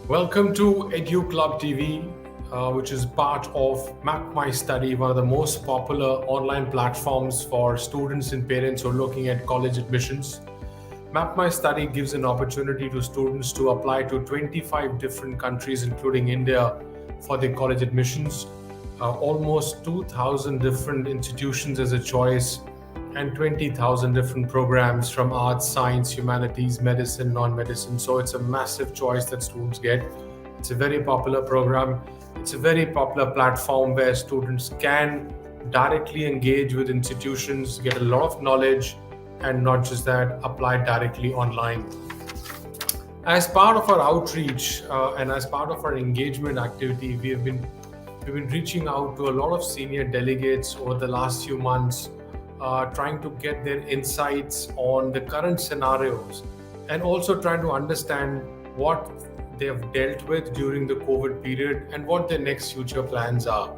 Welcome to EduClubTV, which is part of Map My Study, one of the most popular online platforms for students and parents who are looking at college admissions. Map My Study gives an opportunity to students to apply to 25 different countries, including India, for their college admissions. Almost 2,000 different institutions as a choice, and 20,000 different programs from arts, science, humanities, medicine, non-medicine. So it's a massive choice that students get. It's a very popular program. It's a very popular platform where students can directly engage with institutions, get a lot of knowledge, and not just that, apply directly online. As part of our outreach and as part of our engagement activity, we've been reaching out to a lot of senior delegates over the last few months, trying to get their insights on the current scenarios and also trying to understand what they have dealt with during the COVID period and what their next future plans are.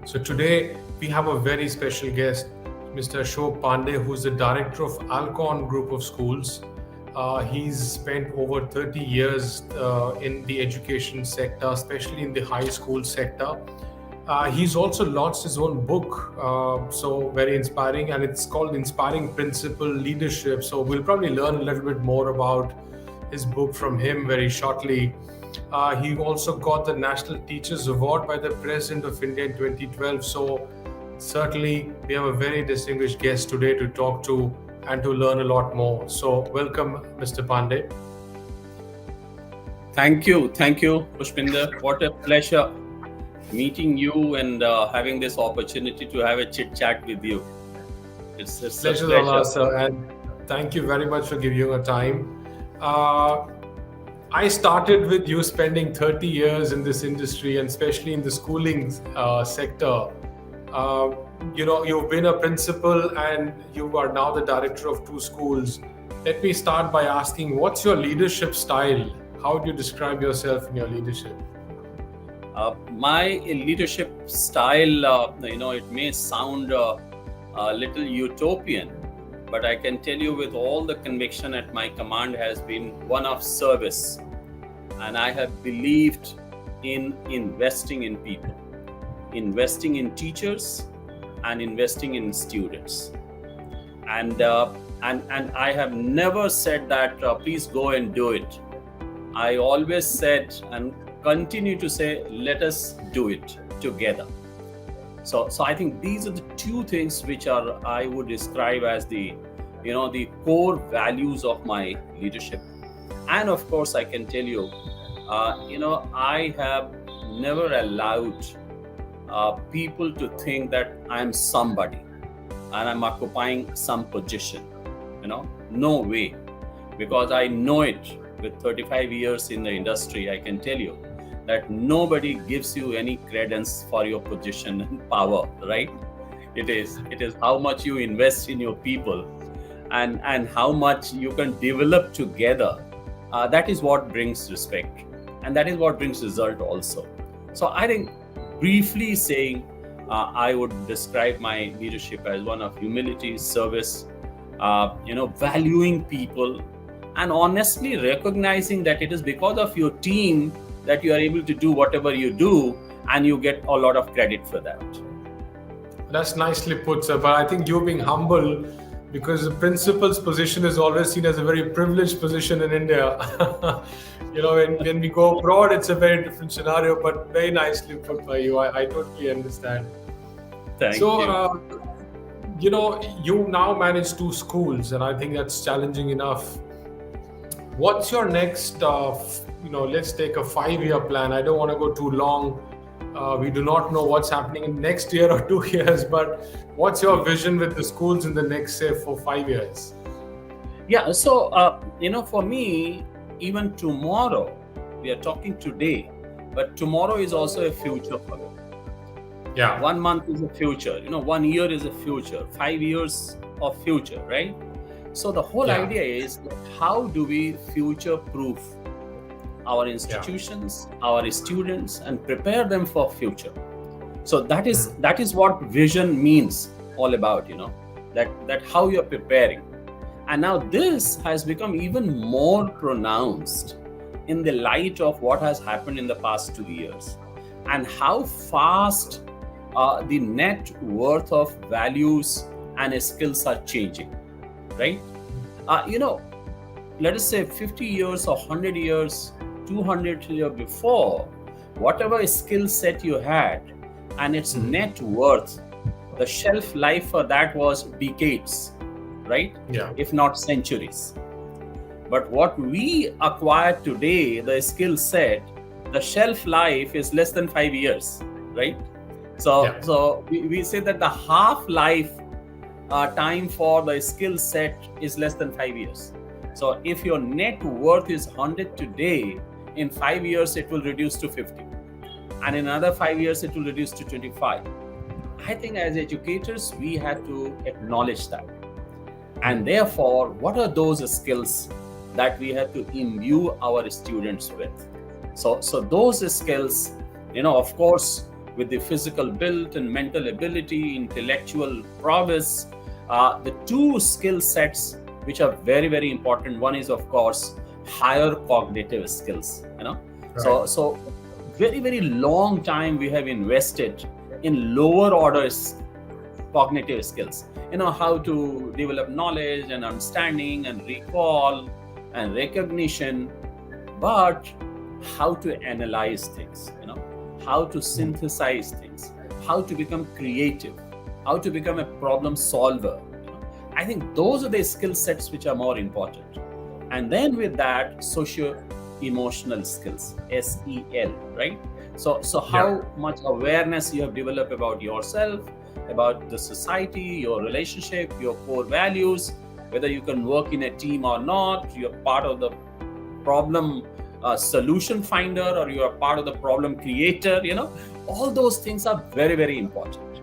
So today we have a very special guest, Mr. Ashok Pandey, who's the director of Ahlcon Group of Schools. He's spent over 30 years in the education sector, especially in the high school sector. He's also launched his own book, so very inspiring, and it's called Inspiring Principal Leadership. So we'll probably learn a little bit more about his book from him very shortly. He also got the National Teachers Award by the President of India in 2012. So certainly we have a very distinguished guest today to talk to and to learn a lot more. So welcome, Mr. Pandey. Thank you, Pushpinder. What a pleasure meeting you and having this opportunity to have a chit chat with you. It's a pleasure, sir, and thank you very much for giving your time. I started with you spending 30 years in this industry, and especially in the schooling sector. You've been a principal and you are now the director of 2 schools. Let me start by asking, what's your leadership style? How do you describe yourself in your leadership? My leadership style, it may sound a little utopian, but I can tell you with all the conviction at my command has been one of service. And I have believed in investing in people, investing in teachers and investing in students. And I have never said that please go and do it. I always said and continue to say, let us do it together. So I think these are the 2 things which I would describe as the core values of my leadership. And of course, I can tell you, I have never allowed people to think that I'm somebody and I'm occupying some position. No way, because I know it. With 35 years in the industry, I can tell you that nobody gives you any credence for your position and power, right? It is how much you invest in your people and how much you can develop together. That is what brings respect, and that is what brings result also. So I think, briefly saying, I would describe my leadership as one of humility, service, valuing people, and honestly recognizing that it is because of your team that you are able to do whatever you do, and you get a lot of credit for that. That's nicely put, sir. But I think you're being humble, because the principal's position is always seen as a very privileged position in India. When we go abroad, it's a very different scenario, but very nicely put by you. I totally understand. Thank you. You now manage 2 schools, and I think that's challenging enough. What's your next, let's take a 5-year plan. I don't want to go too long. We do not know what's happening in next year or 2 years, but what's your vision with the schools in the next, say, 4-5 years? Yeah, so, for me, even tomorrow, we are talking today, but tomorrow is also a future for me. Yeah. 1 month is a future, 1 year is a future, 5 years of future, right? So the whole idea is, how do we future-proof our institutions, our students, and prepare them for future? So that is what vision means all about, that how you're preparing. And now this has become even more pronounced in the light of what has happened in the past 2 years and how fast the net worth of values and skills are changing, right? You know, let us say 50 years or 100 years, 200 years before, whatever skill set you had and its net worth, the shelf life for that was decades, right? Yeah. If not centuries. But what we acquire today, the skill set, the shelf life is less than 5 years, right? So we say that the half life time for the skill set is less than 5 years. So if your net worth is 100 today, in 5 years it will reduce to 50, and in another 5 years it will reduce to 25. I think as educators we have to acknowledge that, and therefore what are those skills that we have to imbue our students with? So those skills, you know, of course, with the physical build and mental ability, intellectual prowess, the two skill sets which are very, very important. One is, of course, higher cognitive skills, you know. Right. So very, very long time we have invested in lower orders cognitive skills, you know, how to develop knowledge and understanding and recall and recognition, but how to analyze things, you know, how to synthesize things, how to become creative, how to become a problem solver. I think those are the skill sets which are more important. And then with that, socio-emotional skills, SEL, right? So how much awareness you have developed about yourself, about the society, your relationship, your core values, whether you can work in a team or not, you're part of the problem solution finder or you are part of the problem creator, you know, all those things are very, very important.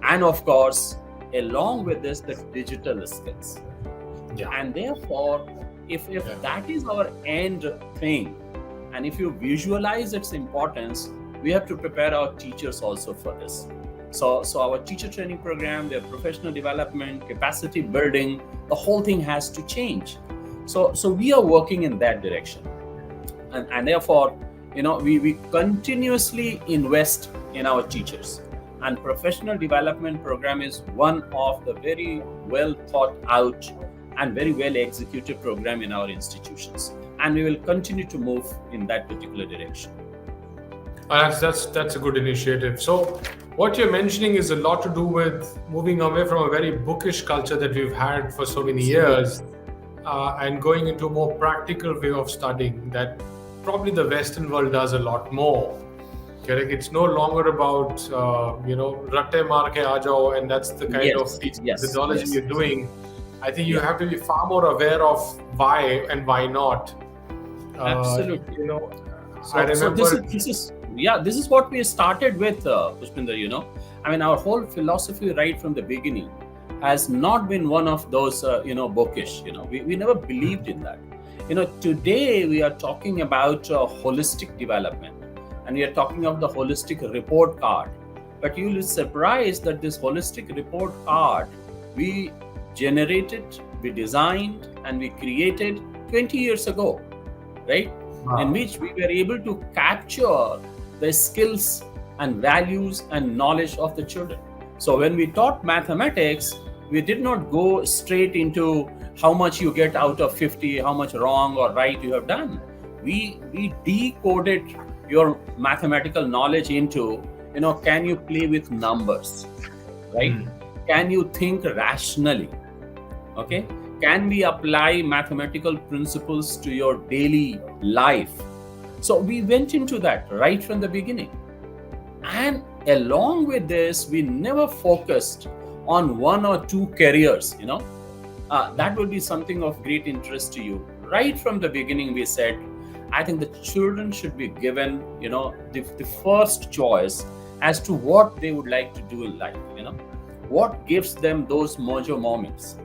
And of course, along with this, the digital skills. And therefore, if that is our end thing, and if you visualize its importance, we have to prepare our teachers also for this. So our teacher training program, their professional development, capacity building, the whole thing has to change. So we are working in that direction. And therefore, you know, we continuously invest in our teachers. And professional development program is one of the very well thought out and very well executed program in our institutions. And we will continue to move in that particular direction. That's a good initiative. So what you're mentioning is a lot to do with moving away from a very bookish culture that we've had for so many years and going into a more practical way of studying that probably the Western world does a lot more. Correct? It's no longer about, ratte maar ke aa jao, and that's the kind of methodology you're doing. I think you have to be far more aware of why and why not. Absolutely. You know, I remember. This is what we started with, Pushpinder, you know. I mean, our whole philosophy right from the beginning has not been one of those, bookish, you know. We never believed in that. You know, today we are talking about holistic development. And we are talking of the holistic report card. But you will be surprised that this holistic report card, we generated, we designed, and we created 20 years ago, right? Wow. In which we were able to capture the skills and values and knowledge of the children. So when we taught mathematics, we did not go straight into how much you get out of 50, how much wrong or right you have done. We decoded your mathematical knowledge into, you know, can you play with numbers, right? Can you think rationally? Okay. Can we apply mathematical principles to your daily life? So we went into that right from the beginning. And along with this, we never focused on one or two careers, you know. That will be something of great interest to you. Right from the beginning, we said, I think the children should be given, you know, the first choice as to what they would like to do in life, you know, what gives them those mojo moments,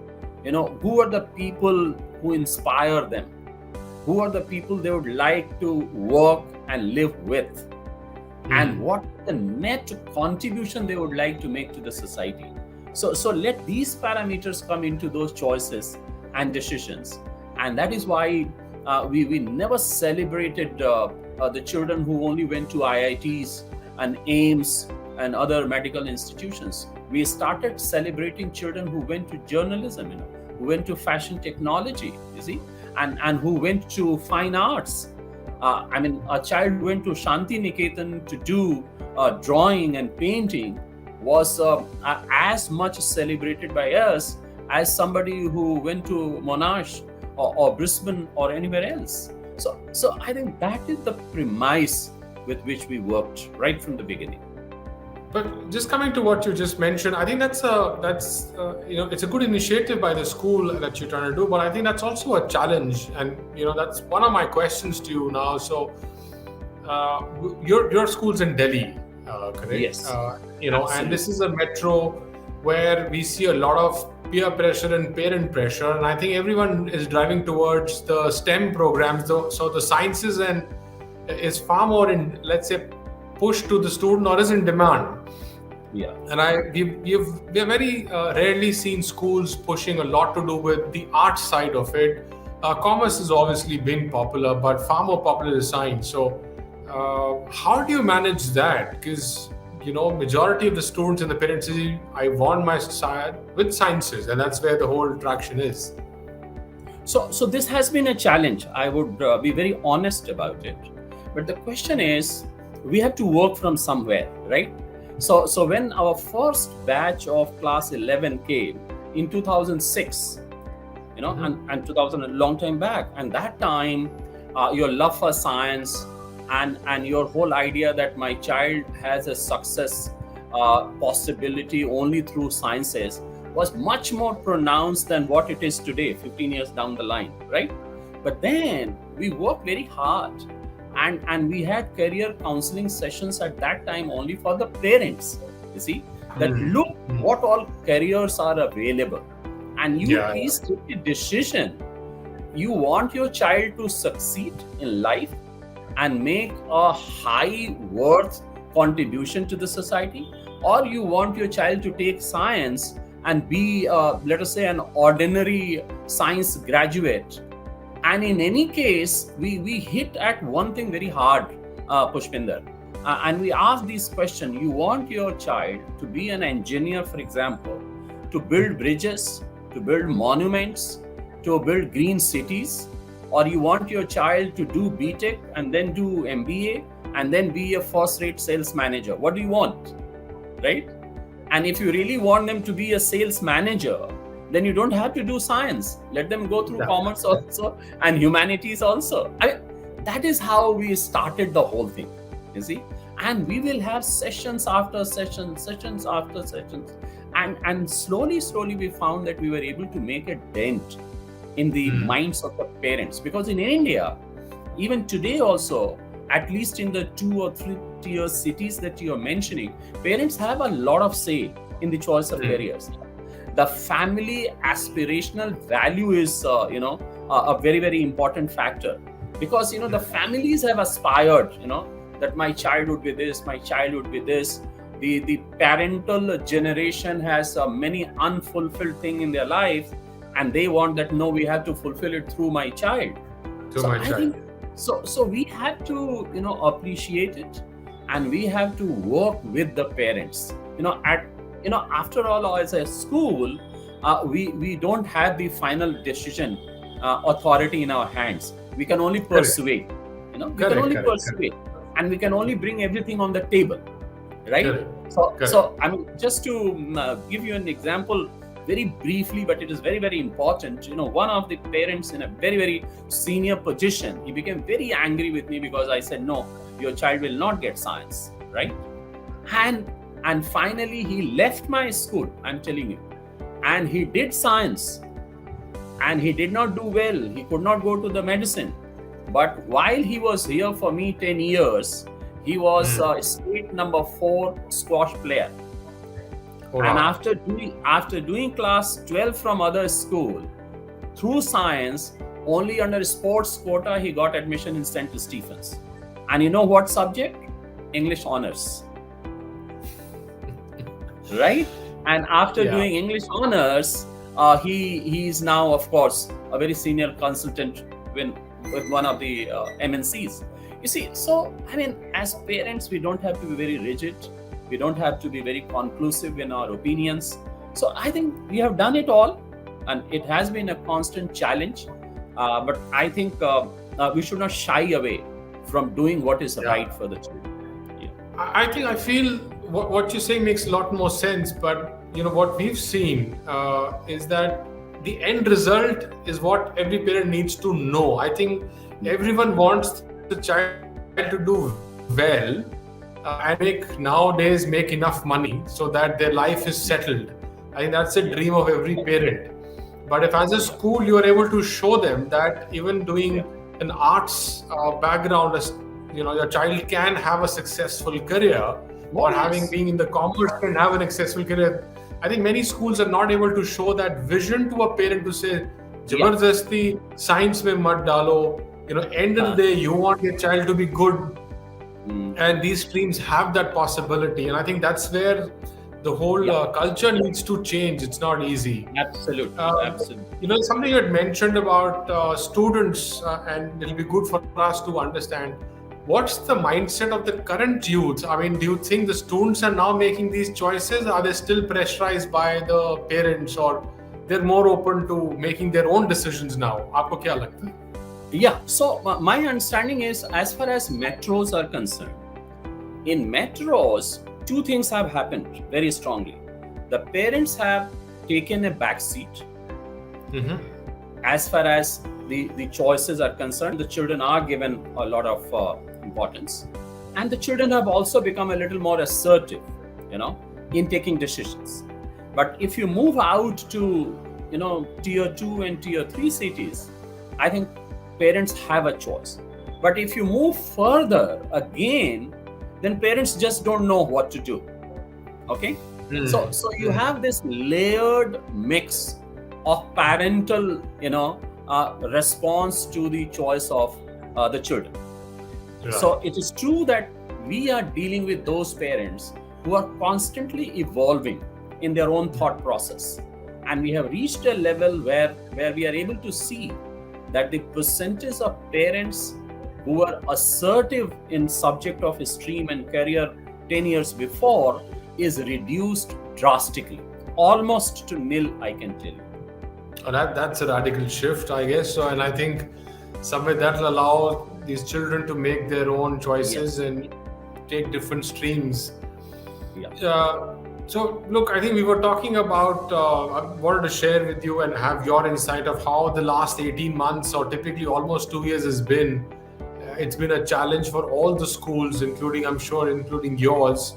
you know, who are the people who inspire them, who are the people they would like to work and live with, and what the net contribution they would like to make to the society. So let these parameters come into those choices and decisions. And that is why we never celebrated the children who only went to IITs and AIMS and other medical institutions. We started celebrating children who went to journalism, who went to fashion technology, you see, and who went to fine arts. A child who went to Shanti Niketan to do drawing and painting was as much celebrated by us as somebody who went to Monash or Brisbane or anywhere else. So I think that is the premise with which we worked right from the beginning. But just coming to what you just mentioned, I think that's it's a good initiative by the school that you're trying to do. But I think that's also a challenge, and that's one of my questions to you now. So, your school's in Delhi, correct? Yes. And this is a metro where we see a lot of peer pressure and parent pressure, and I think everyone is driving towards the STEM programs. So the sciences and is far more in, let's say, push to the student or is in demand. Yeah. And we've very rarely seen schools pushing a lot to do with the art side of it. Commerce has obviously been popular, but far more popular is science. So how do you manage that? Because majority of the students and the parents say, I want my child with sciences, and that's where the whole traction is. So this has been a challenge. I would be very honest about it. But the question is, we have to work from somewhere, right? So when our first batch of class 11 came in 2006, and 2000, a long time back, and that time your love for science and your whole idea that my child has a success possibility only through sciences was much more pronounced than what it is today, 15 years down the line, right? But then we worked very hard. And we had career counseling sessions at that time only for the parents, you see, that look what all careers are available. And you please take a decision. You want your child to succeed in life and make a high worth contribution to the society, or you want your child to take science and be, let us say, an ordinary science graduate. And in any case, we hit at one thing very hard, Pushpinder. And we ask this question: you want your child to be an engineer, for example, to build bridges, to build monuments, to build green cities, or you want your child to do BTech and then do MBA and then be a first-rate sales manager? What do you want, right? And if you really want them to be a sales manager, then you don't have to do science. Let them go through commerce also and humanities also. That is how we started the whole thing, you see. And we will have sessions after sessions, sessions after sessions. And slowly we found that we were able to make a dent in the minds of the parents. Because in India, even today also, at least in the 2 or 3 tier cities that you are mentioning, parents have a lot of say in the choice of careers. The family aspirational value is, a very, very important factor, because, the families have aspired, that my child would be this, my child would be this. The parental generation has many unfulfilled things in their life, and they want that, no, we have to fulfill it through my child. So we have to, appreciate it, and we have to work with the parents, after all, as a school, we don't have the final decision authority in our hands. We can only persuade, persuade, and we can only bring everything on the table, right? So I mean, just to give you an example very briefly, but it is very, very important. One of the parents in a very, very senior position, he became very angry with me because I said, no, your child will not get science, right? And finally, he left my school, I'm telling you, and he did science, and he did not do well. He could not go to the medicine. But while he was here for me 10 years, he was a state number 4 squash player. Oh, wow. And after doing class 12 from other school, through science, only under sports quota, he got admission in St. Stephen's. And you know what subject? English honors. Right? And after doing English honors, he is now, of course, a very senior consultant with one of the MNCs. You see, so I mean, as parents, we don't have to be very rigid. We don't have to be very conclusive in our opinions. So I think we have done it all, and it has been a constant challenge. But I think we should not shy away from doing what is right for the children. I feel what you're saying makes a lot more sense, but what we've seen is that the end result is what every parent needs to know. I think everyone wants the child to do well and nowadays make enough money so that their life is settled. I think that's a dream of every parent. But if as a school you are able to show them that even doing an arts background, your child can have a successful career, or being in the commerce can have an successful career. I think many schools are not able to show that vision to a parent to say, "Jabardasti, science mein mat dalo." End of the day, you want your child to be good, and these streams have that possibility. And I think that's where the whole culture needs to change. It's not easy. Absolutely. Something you had mentioned about students, and it'll be good for us to understand. What's the mindset of the current youth? I mean, do you think the students are now making these choices? Are they still pressurized by the parents, or they're more open to making their own decisions now? Aapko kya lagta hai? Yeah, so my understanding is, as far as metros are concerned, in metros, two things have happened very strongly. The parents have taken a back seat. As far as the choices are concerned, the children are given a lot of importance, and the children have also become a little more assertive, in taking decisions. But if you move out to, tier 2 and tier 3 cities, I think parents have a choice. But if you move further again, then parents just don't know what to do. Okay? So you have this layered mix of parental, response to the choice of the children. Right. So it is true that we are dealing with those parents who are constantly evolving in their own thought process. And we have reached a level where we are able to see that the percentage of parents who were assertive in subject of stream and career 10 years before is reduced drastically, almost to nil, I can tell you. That's a radical shift, I guess. So, and I think somewhere that will allow these children to make their own choices and take different streams. So, look, I think we were talking about, I wanted to share with you and have your insight of how the last 18 months or typically almost 2 years has been. It's been a challenge for all the schools, including yours.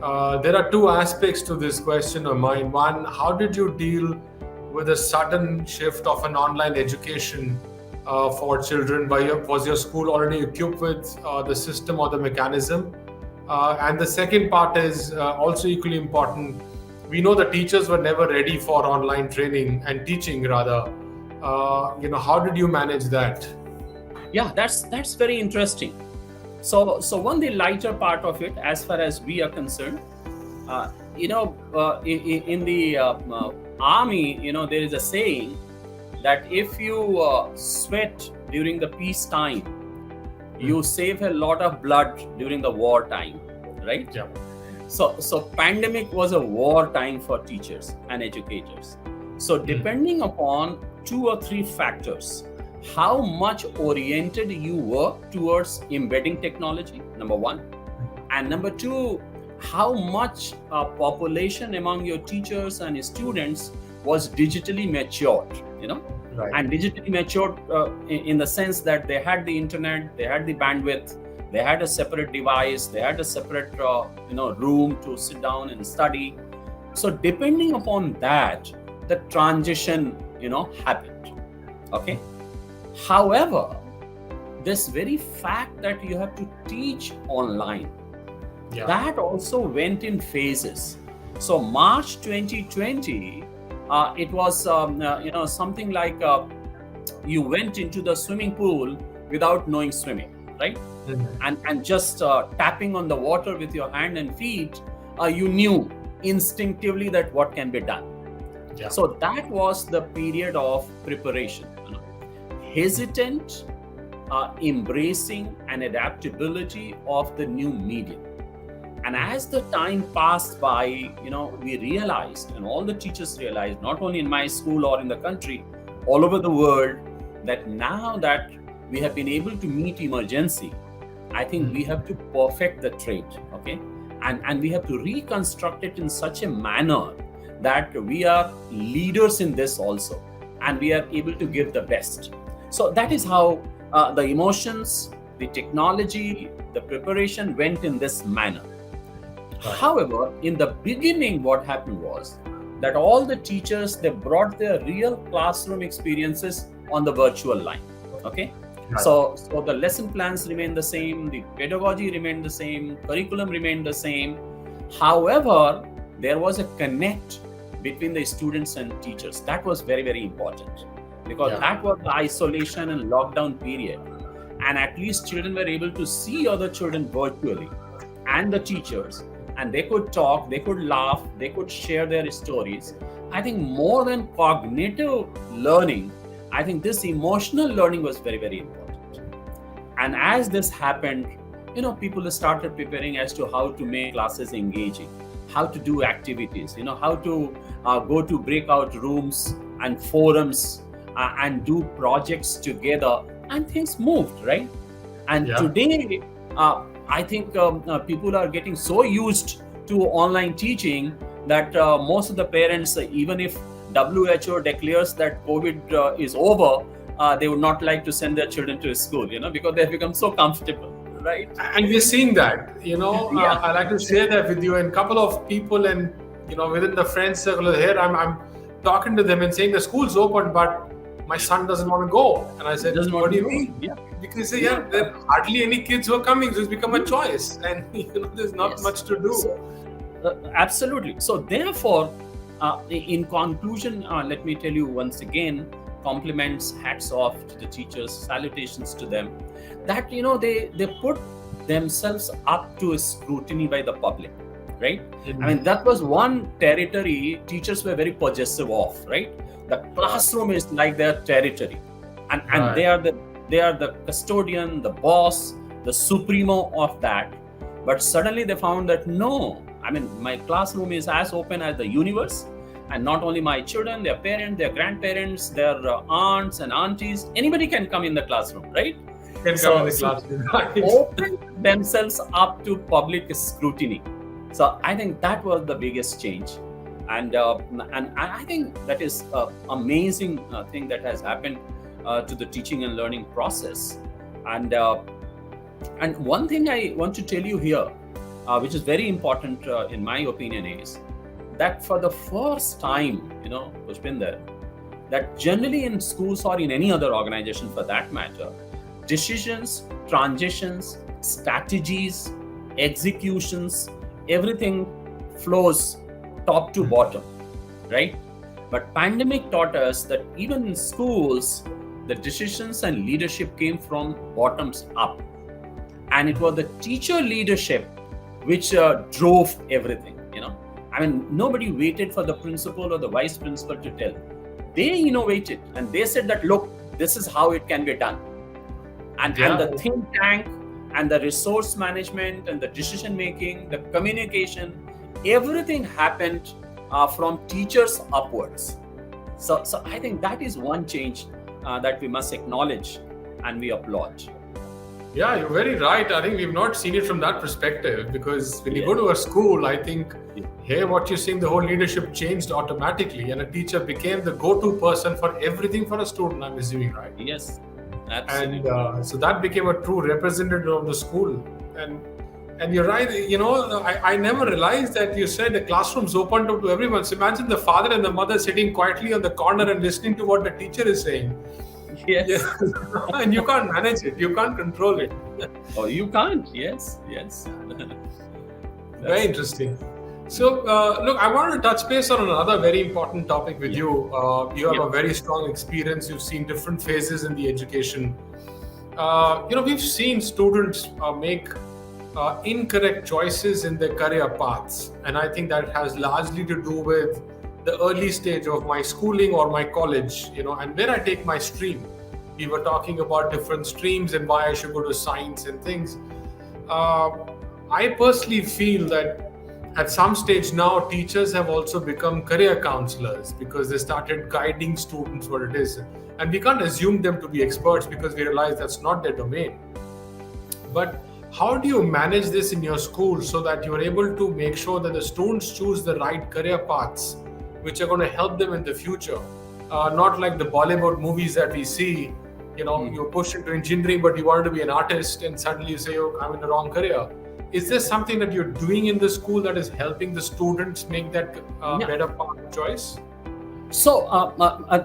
There are two aspects to this question of mine. One, how did you deal with a sudden shift of an online education for children? Was your school already equipped with the system or the mechanism? And the second part is also equally important. We know the teachers were never ready for online training and teaching, rather. How did you manage that? Yeah, that's very interesting. So one, the lighter part of it, as far as we are concerned, in the army, there is a saying that if you sweat during the peace time, you save a lot of blood during the war time, right? Yeah. So pandemic was a war time for teachers and educators. So depending upon 2 or 3 factors, how much oriented you were towards embedding technology, number 1, and number 2, how much population among your teachers and students was digitally matured, Right. And digitally matured in the sense that they had the internet, they had the bandwidth, they had a separate device, they had a separate room to sit down and study. So depending upon that, the transition happened. Okay. However, this very fact that you have to teach online, that also went in phases. So March 2020, it was something like you went into the swimming pool without knowing swimming, right? And just tapping on the water with your hand and feet, you knew instinctively that what can be done. So that was the period of preparation. Hesitant, embracing and adaptability of the new medium. And as the time passed by, we realized, and all the teachers realized, not only in my school or in the country, all over the world, that now that we have been able to meet emergency, I think we have to perfect the trait, okay? And we have to reconstruct it in such a manner that we are leaders in this also, and we are able to give the best. So that is how the emotions, the technology, the preparation went in this manner. However, in the beginning, what happened was that all the teachers, they brought their real classroom experiences on the virtual line. Okay. Right. So the lesson plans remain the same, the pedagogy remained the same, curriculum remained the same. However, there was a connect between the students and teachers. That was very, very important, because that was the isolation and lockdown period. And at least children were able to see other children virtually and the teachers, and they could talk, they could laugh, they could share their stories. I think more than cognitive learning, I think this emotional learning was very, very important. And as this happened, people started preparing as to how to make classes engaging, how to do activities, how to go to breakout rooms and forums and do projects together, and things moved, right? And today, I think people are getting so used to online teaching that most of the parents, even if WHO declares that COVID is over, they would not like to send their children to school, because they have become so comfortable, right? And we're seeing that, I like to share that with you. And a couple of people, and within the friend circle here, I'm talking to them and saying the school's open, but my son doesn't want to go. And I said, what do you mean? Because there are hardly any kids who are coming, so it's become a choice, and there's not much to do. So, absolutely. So therefore, in conclusion, let me tell you once again, compliments, hats off to the teachers, salutations to them, that they put themselves up to a scrutiny by the public, right? I mean, that was one territory teachers were very possessive of, right? The classroom is like their territory, and they are the custodian, the boss, the supremo of that. But suddenly they found that no, I mean, my classroom is as open as the universe, and not only my children, their parents, their grandparents, their aunts and aunties, anybody can come in the classroom, right? Open themselves up to public scrutiny. So I think that was the biggest change. And I think that is an amazing thing that has happened to the teaching and learning process. And one thing I want to tell you here, which is very important in my opinion, is that for the first time, Pushpinder, that generally in schools or in any other organization for that matter, decisions, transitions, strategies, executions, everything flows top to bottom, right? But pandemic taught us that even in schools, the decisions and leadership came from bottoms up. And it was the teacher leadership which drove everything, I mean, nobody waited for the principal or the vice principal to tell. They innovated, and they said that, look, this is how it can be done. And the think tank and the resource management and the decision making, the communication, everything happened from teachers upwards. So I think that is one change that we must acknowledge and we applaud. Yeah, you're very right. I think we've not seen it from that perspective, because when you go to a school, I think here what you're saying, the whole leadership changed automatically, and a teacher became the go-to person for everything for a student, I'm assuming, right? Yes, absolutely. And so that became a true representative of the school. And you're right, I never realized that you said the classroom's opened up to everyone. So imagine the father and the mother sitting quietly on the corner and listening to what the teacher is saying. Yes. And you can't manage it. You can't control it. Oh, you can't. Yes. Very interesting. So, look, I wanted to touch base on another very important topic with you. You have a very strong experience. You've seen different phases in the education. We've seen students make incorrect choices in their career paths. And I think that has largely to do with the early stage of my schooling or my college, and where I take my stream. we were talking about different streams and why I should go to science and things. I personally feel that at some stage now, teachers have also become career counselors because they started guiding students what it is. And we can't assume them to be experts because we realize that's not their domain. But how do you manage this in your school so that you're able to make sure that the students choose the right career paths which are going to help them in the future? Not like the Bollywood movies that we see, you're pushed into engineering, but you wanted to be an artist and suddenly you say, oh, I'm in the wrong career. Is there something that you're doing in the school that is helping the students make that better path choice? So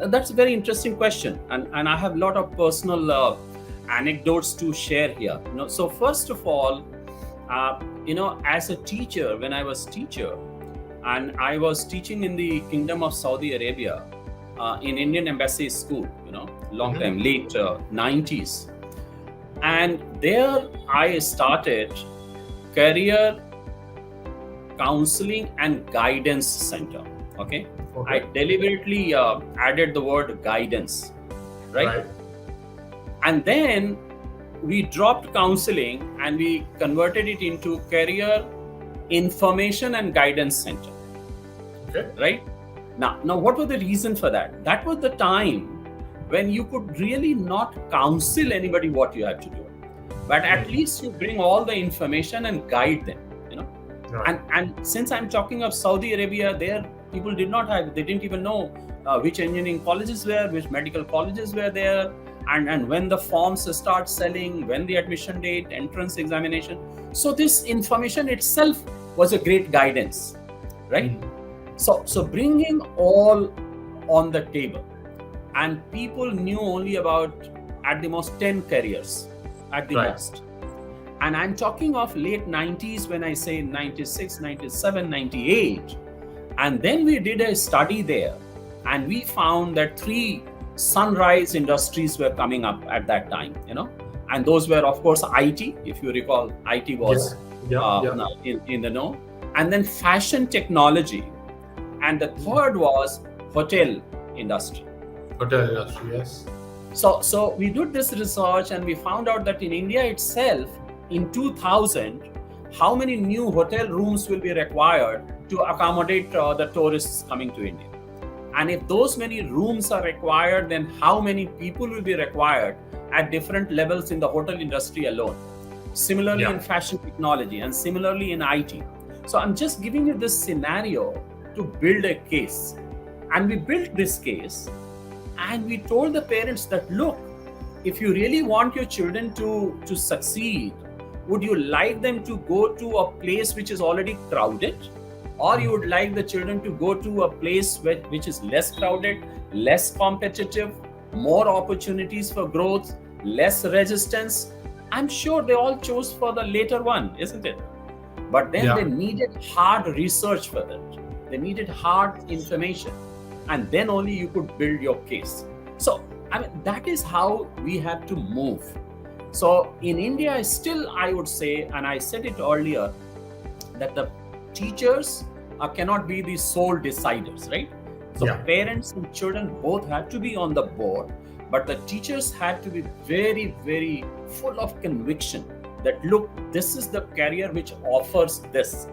that's a very interesting question, and I have a lot of personal anecdotes to share here. So first of all, as a teacher, when I was teacher, and I was teaching in the Kingdom of Saudi Arabia, in Indian Embassy School, long time, late 90s, and there I started Career Counseling and Guidance Center. Okay. I deliberately added the word guidance, right? And then we dropped counseling and we converted it into Career Information and Guidance Center. Right? Now, what was the reason for that? That was the time when you could really not counsel anybody what you have to do, but at least you bring all the information and guide them. And since I'm talking of Saudi Arabia, there people they didn't even know which engineering colleges were, which medical colleges were there, and when the forms start selling, when the admission date, entrance examination. So this information itself was a great guidance, right? So bringing all on the table, and people knew only about at the most 10 careers at the most. And I'm talking of late 90s when I say 96, 97, 98. And then we did a study there and we found that 3 sunrise industries were coming up at that time, and those were, of course, IT. If you recall, IT was in the know, and then fashion technology, and the third was hotel industry. Hotel industry, yes. So we did this research and we found out that in India itself, in 2000, how many new hotel rooms will be required to accommodate the tourists coming to India? And if those many rooms are required, then how many people will be required at different levels in the hotel industry alone? Similarly in fashion technology and similarly in IT. So I'm just giving you this scenario to build a case. And we built this case and we told the parents that, look, if you really want your children to succeed, would you like them to go to a place which is already crowded? Or you would like the children to go to a place which is less crowded, less competitive, more opportunities for growth, less resistance? I'm sure they all chose for the later one, isn't it? But then they needed hard research for that. They needed hard information. And then only you could build your case. So, that is how we have to move. So in India, still, I would say, and I said it earlier, that the teachers cannot be the sole deciders, right? So parents and children both have to be on the board, but the teachers have to be very, very full of conviction that, look, this is the career which offers this.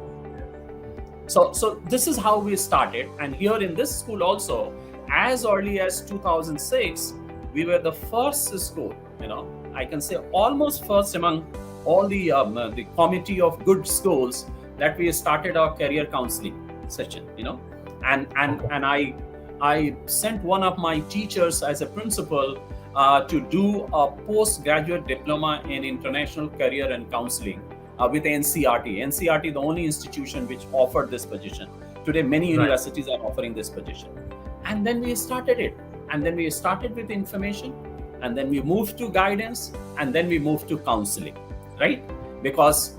So this is how we started. And here in this school also, as early as 2006, we were the first school, I can say almost first among all the committee of good schools that we started our career counseling session, and I sent one of my teachers as a principal to do a postgraduate diploma in international career and counseling with NCRT. NCRT, the only institution which offered this position. Today, many universities are offering this position. And then we started it. And then we started with information. And then we moved to guidance. And then we moved to counseling, right? Because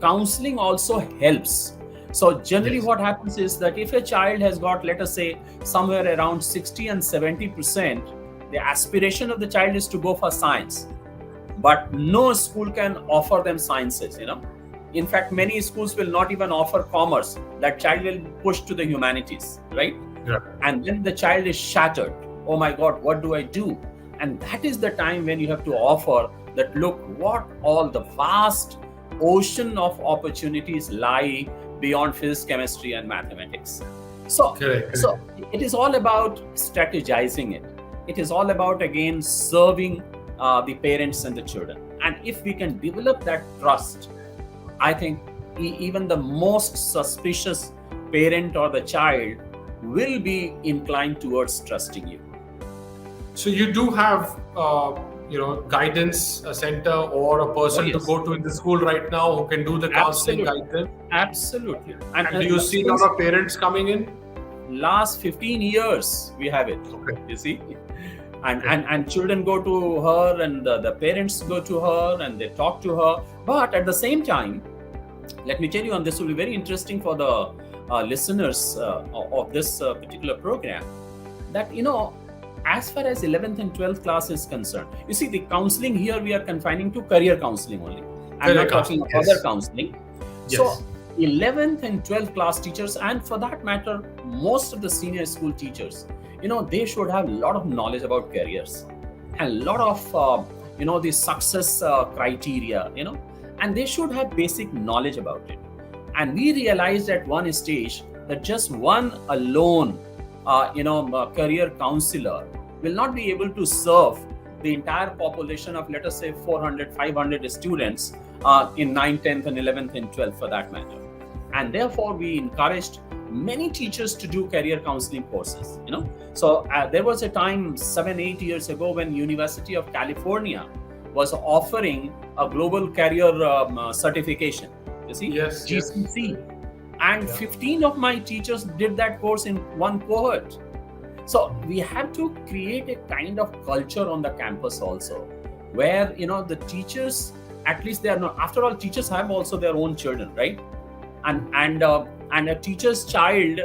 counseling also helps. So generally what happens is that if a child has got, let us say, somewhere around 60 and 70%, the aspiration of the child is to go for science. But no school can offer them sciences, In fact, many schools will not even offer commerce. That child will push to the humanities, right? Yeah. And then the child is shattered. Oh my God, what do I do? And that is the time when you have to offer that, look, what all the vast ocean of opportunities lie beyond physics, chemistry, and mathematics. So, Correct. so it is all about strategizing it. It is all about, again, serving the parents and the children. And if we can develop that trust, I think even the most suspicious parent or the child will be inclined towards trusting you. So you do have, guidance center or a person to go to in the school right now who can do the counseling, guide them? Absolutely. And do you see a lot of parents coming in? Last 15 years, we have it. Okay. You see? And children go to her, and the parents go to her, and they talk to her. But at the same time, let me tell you, and this will be very interesting for the listeners of this particular program, that, as far as 11th and 12th class is concerned, you see, the counseling here we are confining to career counseling only. I'm not talking about other counseling. Yes. So 11th and 12th class teachers, and for that matter, most of the senior school teachers, they should have a lot of knowledge about careers and a lot of, the success criteria, and they should have basic knowledge about it. And we realized at one stage that just one alone, career counselor will not be able to serve the entire population of, let us say, 400, 500 students in 9th, 10th, and 11th and 12th for that matter. And therefore, we encouraged many teachers to do career counseling courses. So there was a time 7-8 years ago when University of California was offering a global career certification. You see, GCC. And 15 of my teachers did that course in one cohort. So we have to create a kind of culture on the campus also, where, the teachers, at least they are not, after all, teachers have also their own children, right? And a teacher's child,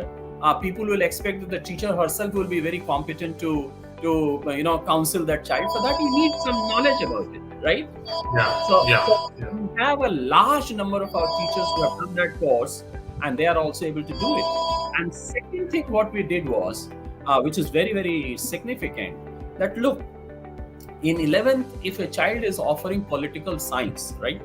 people will expect that the teacher herself will be very competent to counsel that child. For that, you need some knowledge about it, right? So we have a large number of our teachers who have done that course, and they are also able to do it. And second thing, what we did was, which is very, very significant, that look, in 11th, if a child is offering political science, right,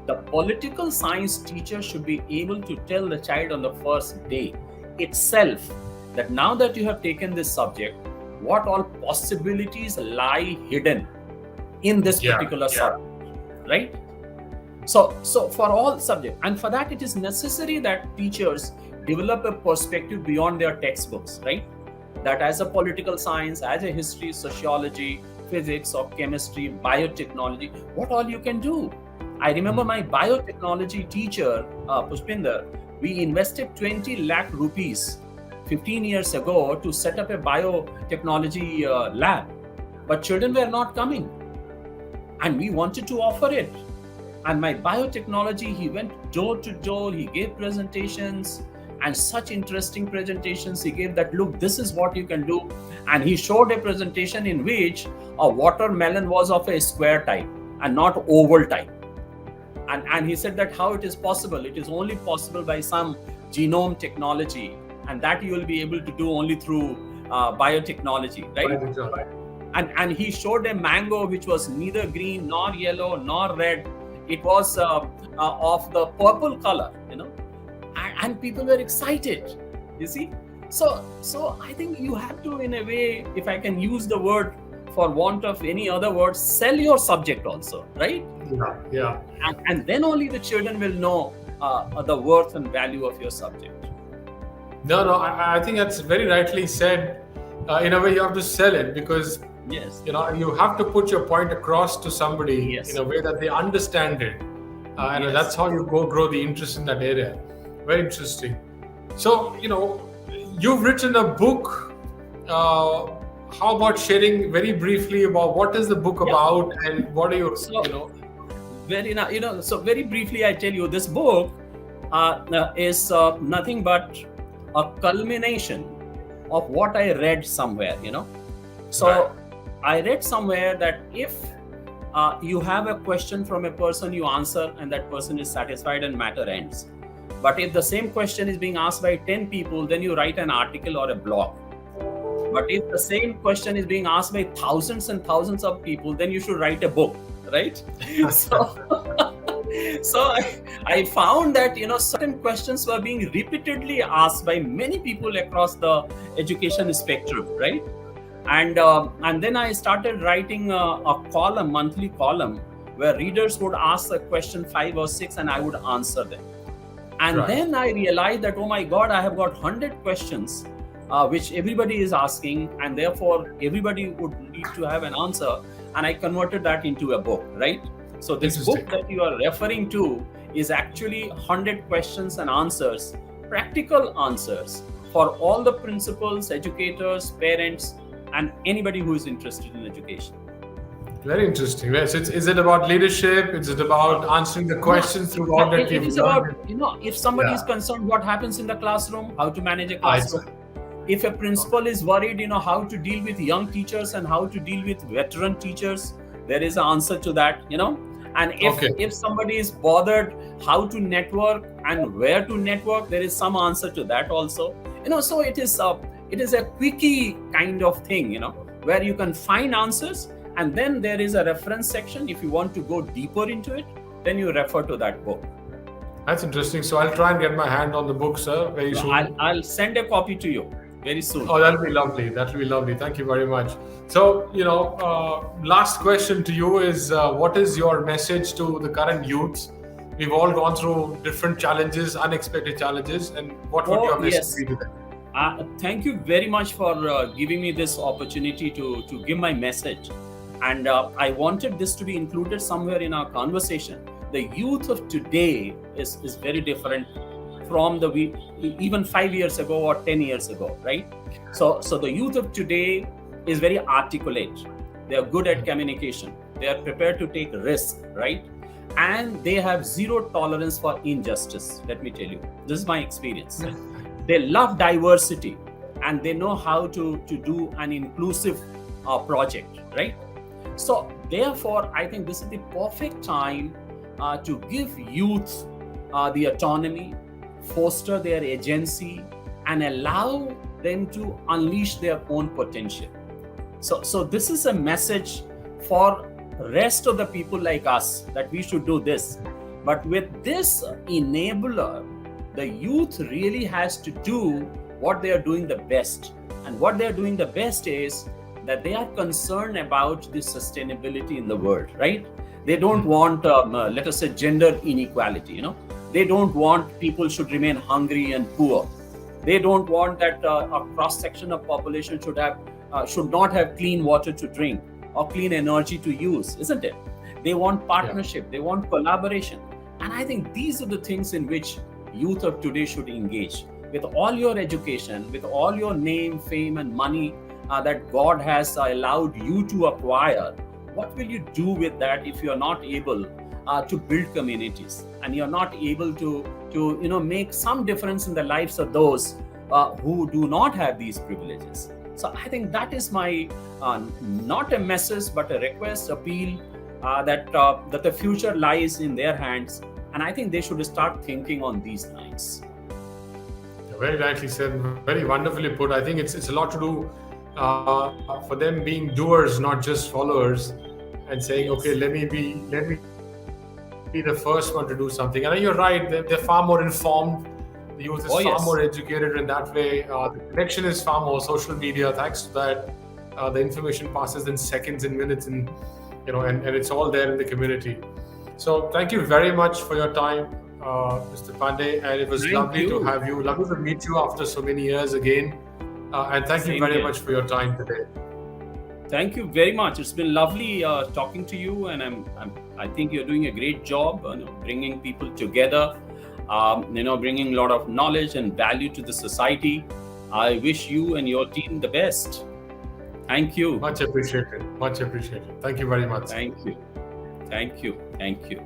the political science teacher should be able to tell the child on the first day itself that now that you have taken this subject, what all possibilities lie hidden in this particular subject, right? So for all subjects, and for that it is necessary that teachers develop a perspective beyond their textbooks, right? That as a political science, as a history, sociology, physics or chemistry, biotechnology, what all you can do. I remember my biotechnology teacher, Pushpinder, we invested 20 lakh rupees 15 years ago to set up a biotechnology lab. But children were not coming. And we wanted to offer it. And my biotechnology, he went door to door, he gave presentations, and such interesting presentations he gave that, look, this is what you can do. And he showed a presentation in which a watermelon was of a square type and not oval type. And he said that how it is possible? It is only possible by some genome technology, and that you will be able to do only through biotechnology, right? And he showed a mango which was neither green nor yellow nor red. It was of the purple color, and people were excited, you see. So I think you have to, in a way, if I can use the word for want of any other word, sell your subject also, right? Yeah. And then only the children will know the worth and value of your subject. No, I think that's very rightly said. In a way, you have to sell it because you have to put your point across to somebody in a way that they understand it, and that's how you grow the interest in that area. Very interesting. So you've written a book. How about sharing very briefly about what is the book about and what are your So very briefly, I tell you, this book is nothing but a culmination of what I read somewhere. So I read somewhere that if you have a question from a person, you answer and that person is satisfied and matter ends. But if the same question is being asked by 10 people, then you write an article or a blog. But if the same question is being asked by thousands and thousands of people, then you should write a book, right? So I found that certain questions were being repeatedly asked by many people across the education spectrum, right? And then I started writing a column, monthly column, where readers would ask a question 5 or 6 and I would answer them. And then I realized that, oh my God, I have got 100 questions which everybody is asking, and therefore everybody would need to have an answer. And I converted that into a book, right? So this book that you are referring to is actually 100 questions and answers, practical answers for all the principals, educators, parents, and anybody who is interested in education. Very interesting. Yes, is it about leadership? Is it about answering the questions through all that it is about, if somebody is concerned what happens in the classroom, how to manage a classroom. If a principal is worried, how to deal with young teachers and how to deal with veteran teachers, there is an answer to that, And if somebody is bothered how to network and where to network, there is some answer to that also. So it is a quickie kind of thing, where you can find answers. And then there is a reference section. If you want to go deeper into it, then you refer to that book. That's interesting. So I'll try and get my hand on the book, sir, very soon. I'll send a copy to you very soon. Oh, that'll be lovely. That'll be lovely. Thank you very much. So, last question to you is, what is your message to the current youths? We've all gone through different challenges, unexpected challenges, and what would your message be to them? Thank you very much for giving me this opportunity to give my message. And I wanted this to be included somewhere in our conversation. The youth of today is very different from even 5 years ago or 10 years ago, right? So the youth of today is very articulate. They are good at communication. They are prepared to take risk, right? And they have zero tolerance for injustice. Let me tell you, this is my experience. They love diversity and they know how to do an inclusive project, right? So therefore, I think this is the perfect time to give youth the autonomy, foster their agency, and allow them to unleash their own potential. So this is a message for rest of the people like us, that we should do this. But with this enabler, the youth really has to do what they are doing the best. And what they are doing the best is that they are concerned about the sustainability in the world, right? They don't want, let us say, gender inequality, They don't want people should remain hungry and poor. They don't want that a cross-section of population should not have clean water to drink or clean energy to use, isn't it? They want partnership, They want collaboration. And I think these are the things in which youth of today should engage. With all your education, with all your name, fame, and money that God has allowed you to acquire, what will you do with that if you're not able to build communities and you're not able to make some difference in the lives of those who do not have these privileges? So I think that is my not a message but a request, appeal that the future lies in their hands, and I think they should start thinking on these lines. Very rightly said, very wonderfully put. I think it's a lot to do for them being doers, not just followers, and saying, okay, let me be the first one to do something. And you're right, they're far more informed. The youth is far more educated in that way. The connection is far more social media. Thanks to that, the information passes in seconds and minutes, and it's all there in the community. So thank you very much for your time, Mr. Pandey, and it was lovely to have you. Lovely to meet you after so many years again. And thank you very much for your time today. Thank you very much. It's been lovely talking to you, and I think you're doing a great job, bringing people together, bringing a lot of knowledge and value to the society. I wish you and your team the best. Thank you. Much appreciated. Much appreciated. Thank you very much. Thank you. Thank you. Thank you.